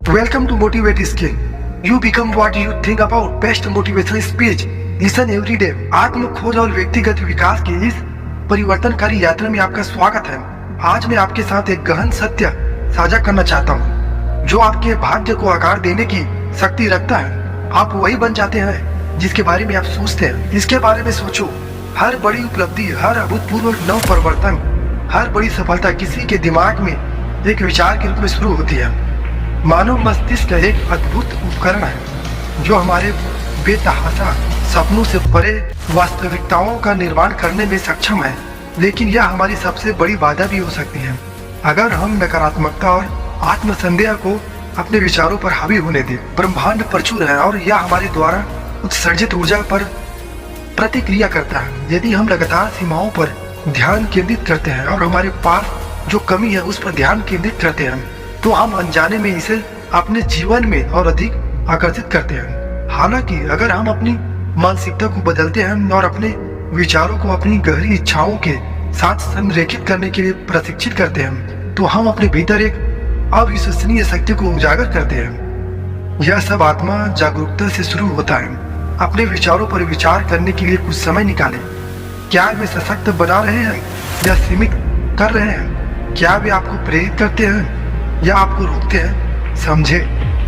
Welcome to Motivate Skill. You become what you think about. Best motivational speech. Listen every day. आत्म खोज और व्यक्तिगत विकास की इस परिवर्तनकारी यात्रा में आपका स्वागत है। आज मैं आपके साथ एक गहन सत्य साझा करना चाहता हूँ जो आपके भाग्य को आकार देने की शक्ति रखता है। आप वही बन जाते हैं जिसके बारे में आप सोचते हैं। इसके बारे में सोचो। हर बड़ी उपलब्धि, हर अभूतपूर्व नव परिवर्तन, हर बड़ी सफलता किसी के दिमाग में एक विचार के रूप में शुरू होती है। मानव मस्तिष्क एक अद्भुत उपकरण है जो हमारे बेतहाशा सपनों से परे वास्तविकताओं का निर्माण करने में सक्षम है, लेकिन यह हमारी सबसे बड़ी बाधा भी हो सकती है अगर हम नकारात्मकता और आत्मसंदेह को अपने विचारों पर हावी होने दें। ब्रह्मांड प्रचुर है और यह हमारे द्वारा उत्सर्जित ऊर्जा पर प्रतिक्रिया करता है। यदि हम लगातार सीमाओं पर ध्यान केंद्रित करते हैं और हमारे पास जो कमी है उस पर ध्यान केंद्रित करते हैं तो हम अनजाने में इसे अपने जीवन में और अधिक आकर्षित करते हैं। हालांकि अगर हम अपनी मानसिकता को बदलते हैं और अपने विचारों को अपनी गहरी इच्छाओं के साथ संरेखित करने के लिए प्रशिक्षित करते हैं तो हम अपने भीतर एक अविश्वसनीय शक्ति को उजागर करते हैं। यह सब आत्मा जागरूकता से शुरू होता है। अपने विचारों पर विचार करने के लिए कुछ समय निकालें। क्या वे सशक्त बना रहे हैं या सीमित कर रहे हैं? क्या वे आपको प्रेरित करते हैं या आपको रोकते हैं? समझे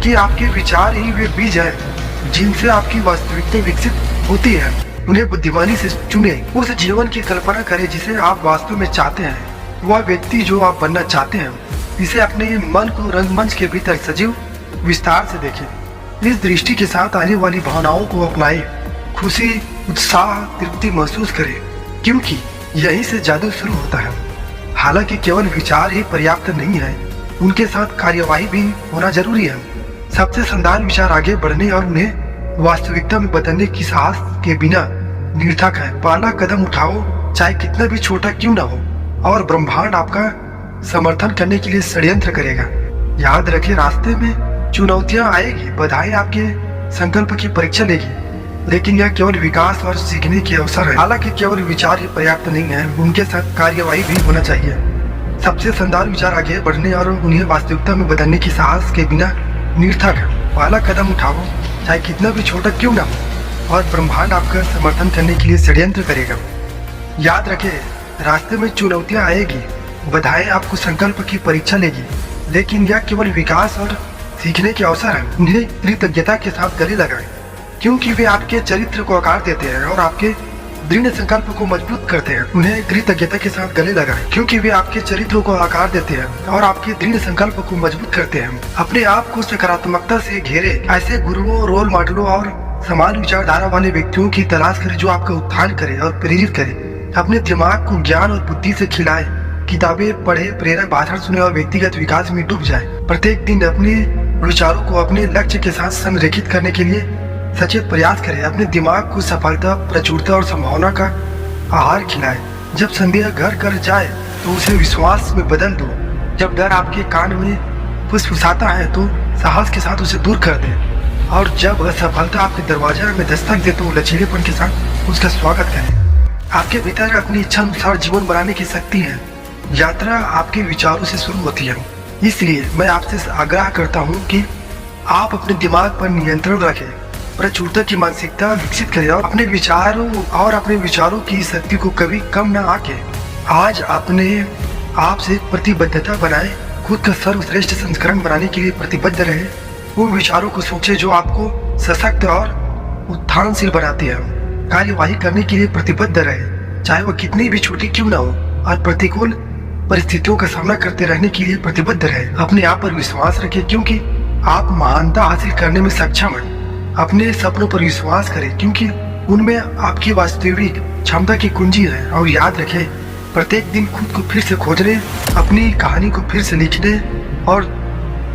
कि आपके विचार ही वे बीज हैं जिनसे आपकी वास्तविकता विकसित होती है। उन्हें बुद्धिमानी से चुने। उस जीवन की कल्पना करें जिसे आप वास्तव में चाहते हैं। वह व्यक्ति जो आप बनना चाहते हैं, इसे अपने मन को रंगमंच के भीतर सजीव विस्तार से देखें। इस दृष्टि के साथ आने वाली भावनाओं को अपनाएं। खुशी, उत्साह, तृप्ति महसूस करें, क्योंकि यहीं से जादू शुरू होता है। हालांकि केवल विचार ही पर्याप्त नहीं है, उनके साथ कार्यवाही भी होना जरूरी है। सबसे शानदार विचार आगे बढ़ने और उन्हें वास्तविकता में बदलने की साहस के बिना निरर्थक है। पहला कदम उठाओ, चाहे कितना भी छोटा क्यों ना हो, और ब्रह्मांड आपका समर्थन करने के लिए षड्यंत्र करेगा। याद रखें, रास्ते में चुनौतियां आएगी, बाधाएं आपके संकल्प की परीक्षा लेगी, लेकिन यह केवल विकास और सीखने के अवसर है। हालांकि केवल विचार ही पर्याप्त नहीं है, उनके साथ कार्यवाही भी होना चाहिए। सबसे शानदार विचार आगे बढ़ने और उन्हें वास्तविकता में बदलने की साहस के बिना निरर्थक है। पहला कदम उठाओ, चाहे कितना भी छोटा क्यों ना हो, और ब्रह्मांड आपका समर्थन करने के लिए षड्यंत्र करेगा। याद रखें, रास्ते में चुनौतियां आएगी, बाधाएं आपको संकल्प की परीक्षा लेगी, लेकिन यह केवल विकास और सीखने के अवसर है। उन्हें कृतज्ञता के साथ गले लगाएं, क्योंकि वे आपके चरित्र को आकार देते हैं और आपके दृढ़ संकल्प को मजबूत करते हैं। उन्हें कृतज्ञता के साथ गले लगाएं, क्योंकि वे आपके चरित्र को आकार देते हैं और आपके दृढ़ संकल्प को मजबूत करते हैं। अपने आप को सकारात्मकता से घेरे ऐसे गुरुओं, रोल मॉडलों और समान विचारधारा वाले व्यक्तियों की तलाश करें जो आपका उत्थान करे और प्रेरित करे। अपने दिमाग को ज्ञान और बुद्धि से खिलाए, किताबें पढ़े, प्रेरक भाषण सुने और व्यक्तिगत विकास में डूब जाए। प्रत्येक दिन अपने विचारों को अपने लक्ष्य के साथ संरेखित करने के लिए सचेत प्रयास करें। अपने दिमाग को सफलता, प्रचुरता और संभावना का आहार खिलाएं। जब संदेह घर कर जाए तो उसे विश्वास में बदल दो। जब डर आपके कान में फुसफुसाता है तो साहस के साथ उसे दूर कर दें, और जब असफलता आपके दरवाजा में दस्तक दे तो लचीलेपन के साथ उसका स्वागत करें। आपके भीतर अपनी इच्छा अनुसार जीवन बनाने की शक्ति है। यात्रा आपके विचारों से शुरू होती है, इसलिए मैं आपसे आग्रह करता हूँ कि आप अपने दिमाग पर नियंत्रण रखें, प्रचुरता की मानसिकता विकसित करें और अपने विचारों की शक्ति को कभी कम न आके। आज अपने आप से प्रतिबद्धता बनाए, खुद का सर्वश्रेष्ठ संस्करण बनाने के लिए प्रतिबद्ध रहे। उन विचारों को सोचे जो आपको सशक्त और उत्थानशील बनाते हैं। कार्यवाही करने के लिए प्रतिबद्ध रहे, चाहे वह कितनी भी छोटी क्यों न हो, और प्रतिकूल परिस्थितियों का सामना करते रहने के लिए प्रतिबद्ध रहे। अपने आप पर विश्वास रखें, क्योंकि आप महानता हासिल करने में सक्षम हैं। अपने सपनों पर विश्वास करें, क्योंकि उनमें आपकी वास्तविक क्षमता की कुंजी है। और याद रखें, प्रत्येक दिन खुद को फिर से खोजने, अपनी कहानी को फिर से लिखने और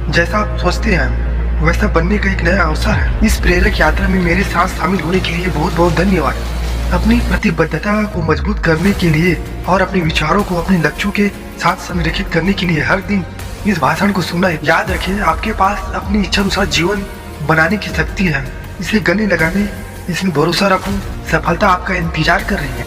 जैसा आप सोचते हैं वैसा बनने का एक नया अवसर है। इस प्रेरक यात्रा में मेरे साथ शामिल होने के लिए बहुत बहुत धन्यवाद। अपनी प्रतिबद्धता को मजबूत करने के लिए और अपने विचारों को अपने लक्ष्यों के साथ संरेखित करने के लिए हर दिन इस भाषण को सुनना है। याद रखें, आपके पास अपनी इच्छा अनुसार जीवन बनाने की शक्ति है। इसे गले लगाने, इसमें भरोसा रखो, सफलता आपका इंतजार कर रही है।